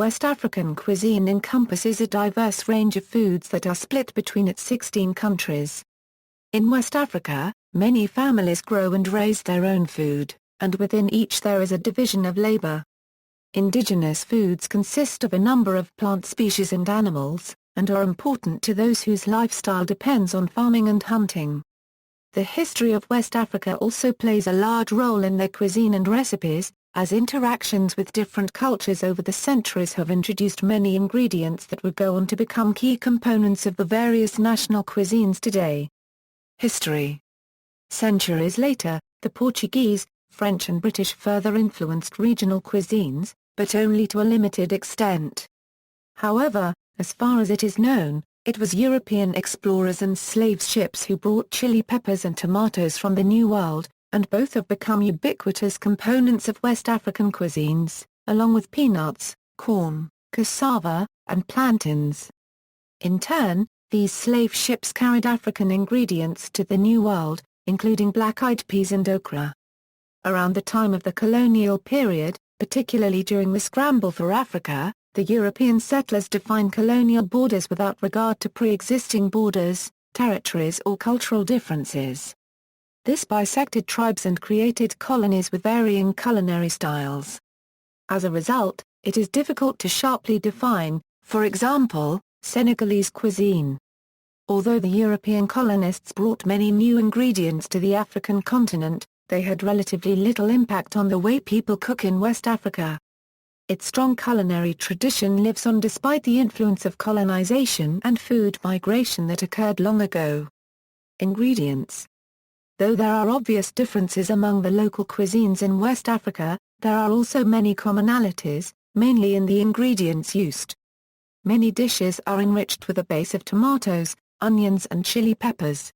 West African cuisine encompasses a diverse range of foods that are split between its 16 countries. In West Africa, many families grow and raise their own food, and within each there is a division of labor. Indigenous foods consist of a number of plant species and animals, and are important to those whose lifestyle depends on farming and hunting. The history of West Africa also plays a large role in their cuisine and recipes, as interactions with different cultures over the centuries have introduced many ingredients that would go on to become key components of the various national cuisines today. History. Centuries later, the Portuguese, French and British further influenced regional cuisines, but only to a limited extent. However, as far as it is known, it was European explorers and slave ships who brought chili peppers and tomatoes from the New World, and both have become ubiquitous components of West African cuisines, along with peanuts, corn, cassava, and plantains. In turn, these slave ships carried African ingredients to the New World, including black-eyed peas and okra. Around the time of the colonial period, particularly during the scramble for Africa, the European settlers defined colonial borders without regard to pre-existing borders, territories or cultural differences. This bisected tribes and created colonies with varying culinary styles. As a result, it is difficult to sharply define, for example, Senegalese cuisine. Although the European colonists brought many new ingredients to the African continent, they had relatively little impact on the way people cook in West Africa. Its strong culinary tradition lives on despite the influence of colonization and food migration that occurred long ago. Ingredients. Though there are obvious differences among the local cuisines in West Africa, there are also many commonalities, mainly in the ingredients used. Many dishes are enriched with a base of tomatoes, onions and chili peppers.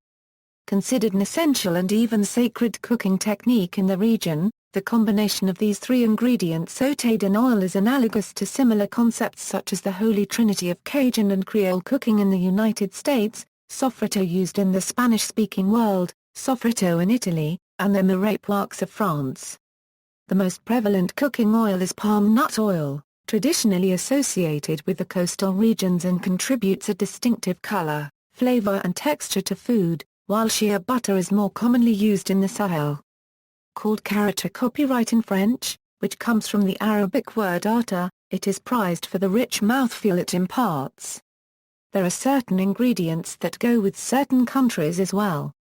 Considered an essential and even sacred cooking technique in the region, the combination of these three ingredients sautéed in oil is analogous to similar concepts such as the Holy Trinity of Cajun and Creole cooking in the United States, sofrito used in the Spanish-speaking world, sofrito in Italy, and the mirepoix of France. The most prevalent cooking oil is palm nut oil, traditionally associated with the coastal regions and contributes a distinctive color, flavor and texture to food, while shea butter is more commonly used in the Sahel. Called character copyright in French, which comes from the Arabic word ata, it is prized for the rich mouthfeel it imparts. There are certain ingredients that go with certain countries as well.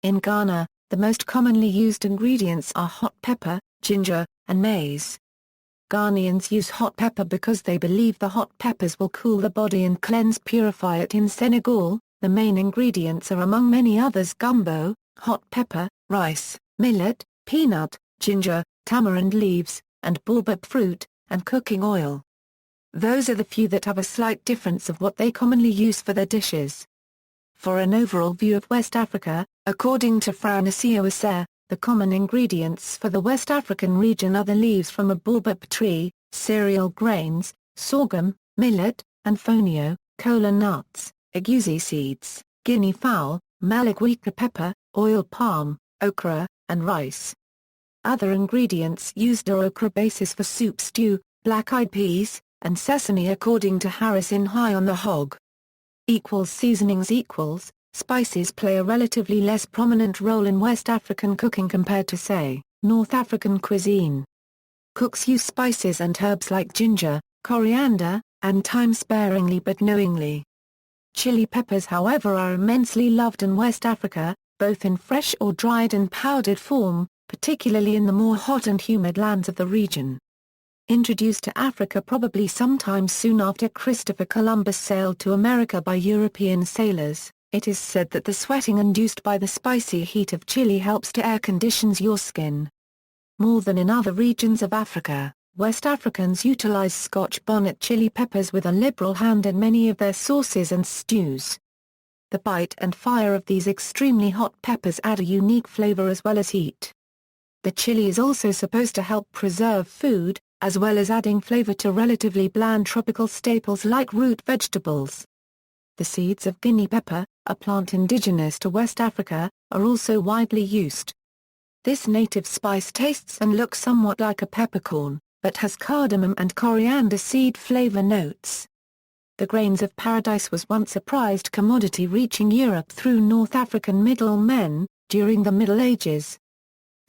In Ghana, the most commonly used ingredients are hot pepper, ginger, and maize. Ghanaians use hot pepper because they believe the hot peppers will cool the body and purify it. In Senegal, the main ingredients are among many others gumbo, hot pepper, rice, millet, peanut, ginger, tamarind leaves, and baobab fruit, and cooking oil. Those are the few that have a slight difference of what they commonly use for their dishes. For an overall view of West Africa, according to Francesco Asser, the common ingredients for the West African region are the leaves from a baobab tree, cereal grains, sorghum, millet, and fonio, kola nuts, agusi seeds, guinea fowl, malagueta pepper, oil palm, okra, and rice. Other ingredients used are okra bases for soup stew, black-eyed peas, and sesame according to Harrison High on the Hog. Seasonings Spices play a relatively less prominent role in West African cooking compared to say, North African cuisine. Cooks use spices and herbs like ginger, coriander, and thyme sparingly but knowingly. Chili peppers however are immensely loved in West Africa, both in fresh or dried and powdered form, particularly in the more hot and humid lands of the region. Introduced to Africa probably sometime soon after Christopher Columbus sailed to America by European sailors, it is said that the sweating induced by the spicy heat of chili helps to air conditions your skin. More than in other regions of Africa, West Africans utilize Scotch bonnet chili peppers with a liberal hand in many of their sauces and stews. The bite and fire of these extremely hot peppers add a unique flavor as well as heat. The chili is also supposed to help preserve food, as well as adding flavor to relatively bland tropical staples like root vegetables. The seeds of guinea pepper, a plant indigenous to West Africa, are also widely used. This native spice tastes and looks somewhat like a peppercorn, but has cardamom and coriander seed flavor notes. The grains of paradise was once a prized commodity reaching Europe through North African middlemen, during the Middle Ages.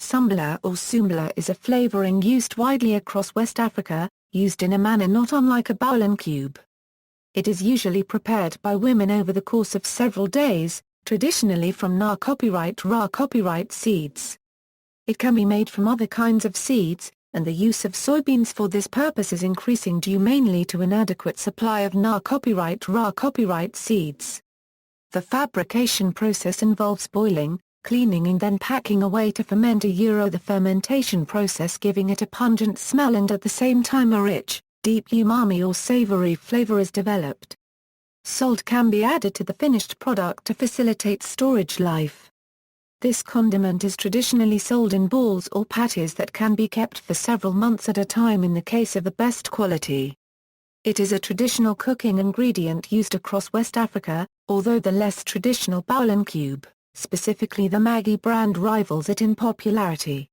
Sumbala or sumbala is a flavoring used widely across West Africa, used in a manner not unlike a bouillon cube. It is usually prepared by women over the course of several days, traditionally from raw copyright seeds. It can be made from other kinds of seeds, and the use of soybeans for this purpose is increasing due mainly to inadequate supply of raw copyright seeds. The fabrication process involves boiling, cleaning and then packing away to ferment the fermentation process giving it a pungent smell and at the same time a rich, deep umami or savory flavor is developed. Salt can be added to the finished product to facilitate storage life. This condiment is traditionally sold in balls or patties that can be kept for several months at a time in the case of the best quality. It is a traditional cooking ingredient used across West Africa, although the less traditional bouillon cube, specifically the Maggi brand, rivals it in popularity.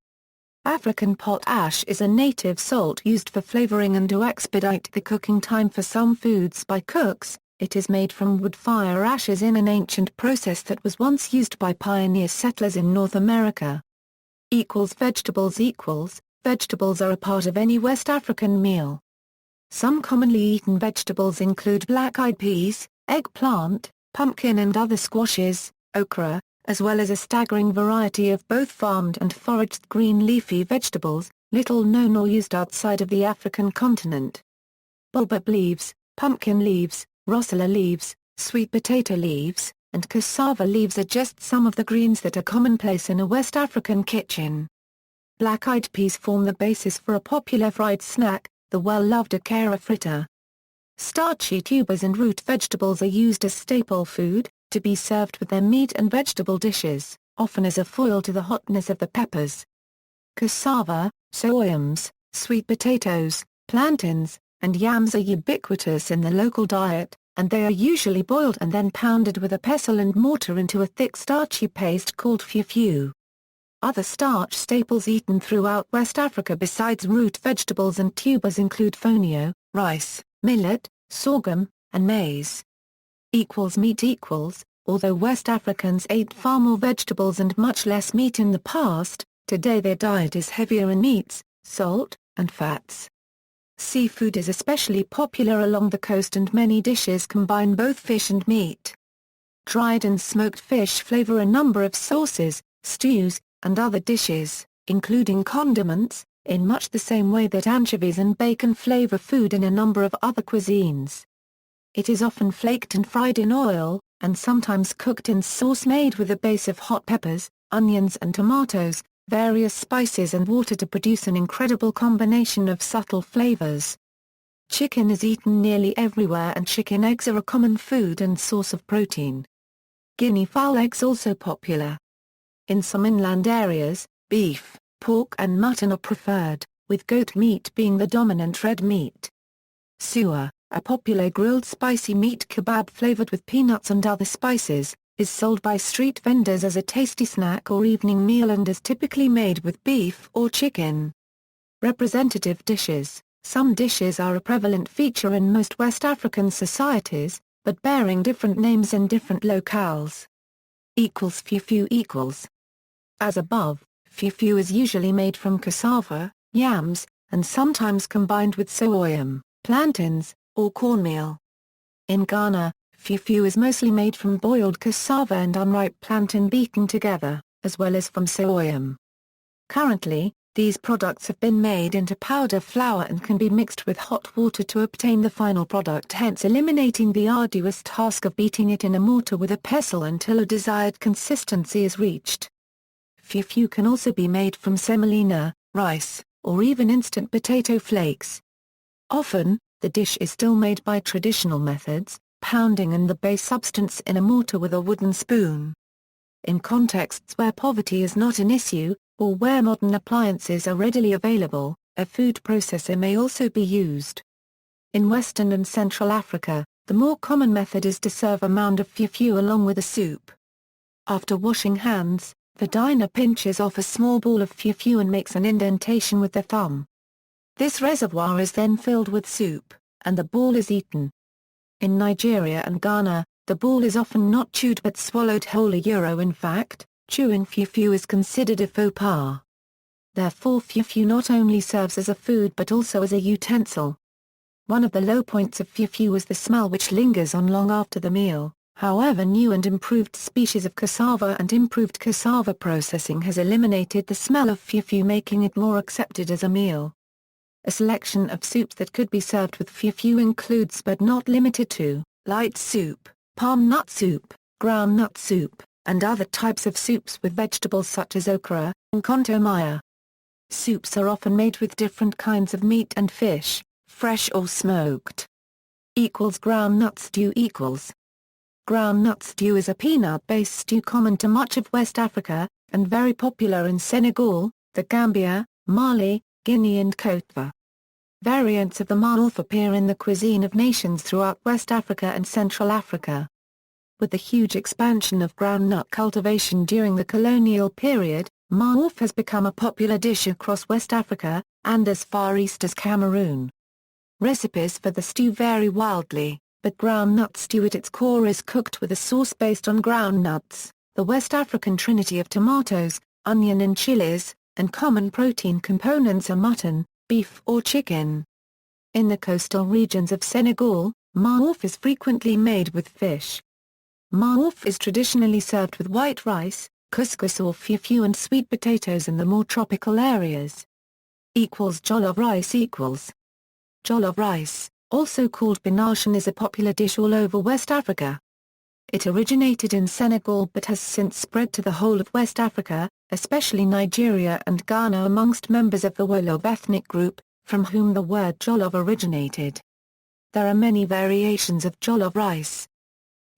African pot ash is a native salt used for flavoring and to expedite the cooking time for some foods by cooks. It is made from wood fire ashes in an ancient process that was once used by pioneer settlers in North America. Vegetables Vegetables are a part of any West African meal. Some commonly eaten vegetables include black-eyed peas, eggplant, pumpkin and other squashes, okra, as well as a staggering variety of both farmed and foraged green leafy vegetables, little known or used outside of the African continent. Baobab leaves, pumpkin leaves, rossella leaves, sweet potato leaves, and cassava leaves are just some of the greens that are commonplace in a West African kitchen. Black-eyed peas form the basis for a popular fried snack, the well-loved akara fritter. Starchy tubers and root vegetables are used as staple food, to be served with their meat and vegetable dishes, often as a foil to the hotness of the peppers. Cassava, sorghums, sweet potatoes, plantains, and yams are ubiquitous in the local diet, and they are usually boiled and then pounded with a pestle and mortar into a thick starchy paste called fufu. Other starch staples eaten throughout West Africa besides root vegetables and tubers include fonio, rice, millet, sorghum, and maize. Meat Although West Africans ate far more vegetables and much less meat in the past, today their diet is heavier in meats, salt, and fats. Seafood is especially popular along the coast and many dishes combine both fish and meat. Dried and smoked fish flavor a number of sauces, stews, and other dishes, including condiments, in much the same way that anchovies and bacon flavor food in a number of other cuisines. It is often flaked and fried in oil, and sometimes cooked in sauce made with a base of hot peppers, onions and tomatoes, various spices and water to produce an incredible combination of subtle flavors. Chicken is eaten nearly everywhere and chicken eggs are a common food and source of protein. Guinea fowl eggs also popular. In some inland areas, beef, pork and mutton are preferred, with goat meat being the dominant red meat. Suwa, a popular grilled spicy meat kebab flavored with peanuts and other spices, is sold by street vendors as a tasty snack or evening meal and is typically made with beef or chicken. Representative dishes. Some dishes are a prevalent feature in most West African societies, but bearing different names in different locales. Fufu. As above, fufu is usually made from cassava, yams, and sometimes combined with sorghum, plantains, or cornmeal. In Ghana, fufu is mostly made from boiled cassava and unripe plantain beaten together, as well as from sorghum. Currently, these products have been made into powder flour and can be mixed with hot water to obtain the final product, hence eliminating the arduous task of beating it in a mortar with a pestle until a desired consistency is reached. Fufu can also be made from semolina, rice, or even instant potato flakes. Often, the dish is still made by traditional methods, pounding in the base substance in a mortar with a wooden spoon. In contexts where poverty is not an issue, or where modern appliances are readily available, a food processor may also be used. In Western and Central Africa, the more common method is to serve a mound of fufu along with a soup. After washing hands, the diner pinches off a small ball of fufu and makes an indentation with the thumb. This reservoir is then filled with soup, and the ball is eaten. In Nigeria and Ghana, the ball is often not chewed but swallowed whole. In fact, chewing fufu is considered a faux pas. Therefore fufu not only serves as a food but also as a utensil. One of the low points of fufu is the smell which lingers on long after the meal. However, new and improved species of cassava and improved cassava processing has eliminated the smell of fufu, making it more accepted as a meal. A selection of soups that could be served with fufu includes but not limited to, light soup, palm nut soup, ground nut soup, and other types of soups with vegetables such as okra and kontomaya. Soups are often made with different kinds of meat and fish, fresh or smoked. Ground nut stew equals. Ground nut stew is a peanut-based stew common to much of West Africa, and very popular in Senegal, the Gambia, Mali, Guinea and Côte d'Ivoire. Variants of the ma'ouf appear in the cuisine of nations throughout West Africa and Central Africa. With the huge expansion of groundnut cultivation during the colonial period, ma'ouf has become a popular dish across West Africa, and as far east as Cameroon. Recipes for the stew vary wildly, but groundnut stew at its core is cooked with a sauce based on groundnuts, the West African trinity of tomatoes, onion and chilies, and common protein components are mutton, beef or chicken. In the coastal regions of Senegal, ma'ouf is frequently made with fish. Ma'ouf is traditionally served with white rice, couscous or fufu and sweet potatoes in the more tropical areas. Jollof rice equals. Jollof rice, also called binashan, is a popular dish all over West Africa. It originated in Senegal but has since spread to the whole of West Africa, especially Nigeria and Ghana amongst members of the Wolof ethnic group, from whom the word jollof originated. There are many variations of jollof rice.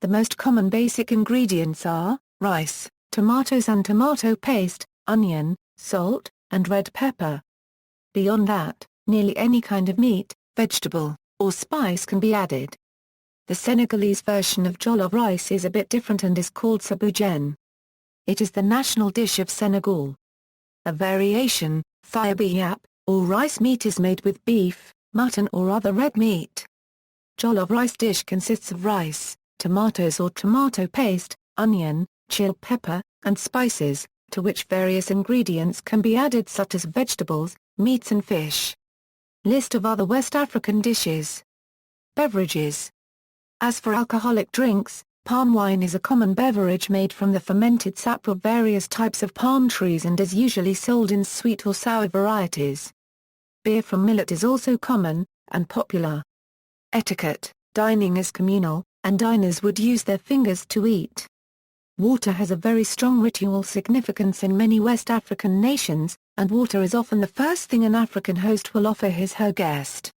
The most common basic ingredients are rice, tomatoes and tomato paste, onion, salt, and red pepper. Beyond that, nearly any kind of meat, vegetable, or spice can be added. The Senegalese version of jollof rice is a bit different and is called saboujen. It is the national dish of Senegal. A variation, thiabiap, or rice meat, is made with beef, mutton or other red meat. Jollof rice dish consists of rice, tomatoes or tomato paste, onion, chill pepper, and spices, to which various ingredients can be added such as vegetables, meats and fish. List of other West African dishes. Beverages. As for alcoholic drinks, palm wine is a common beverage made from the fermented sap of various types of palm trees and is usually sold in sweet or sour varieties. Beer from millet is also common, and popular. Etiquette, dining is communal, and diners would use their fingers to eat. Water has a very strong ritual significance in many West African nations, and water is often the first thing an African host will offer his/her guest.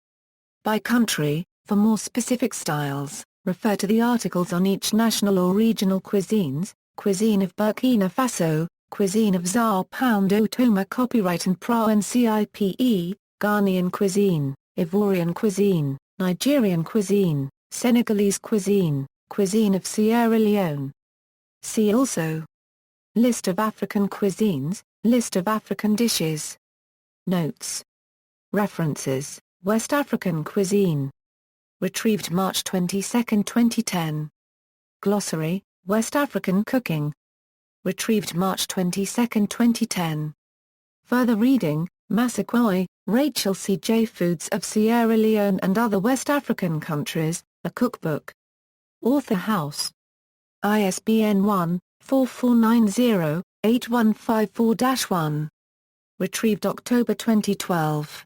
By country, for more specific styles, refer to the articles on each national or regional cuisines: Cuisine of Burkina Faso, Cuisine of Sao Paulo. Toma copyright and PRNCIPE, Ghanaian cuisine, Ivorian cuisine, Nigerian cuisine, Senegalese cuisine, Cuisine of Sierra Leone. See also: List of African cuisines, List of African dishes. Notes. References: West African cuisine. Retrieved March 22, 2010. Glossary, West African cooking. Retrieved March 22, 2010. Further reading, Massaquoi, Rachel C. J. Foods of Sierra Leone and Other West African Countries, a Cookbook. Author House. ISBN 1-4490-8154-1. Retrieved October 2012.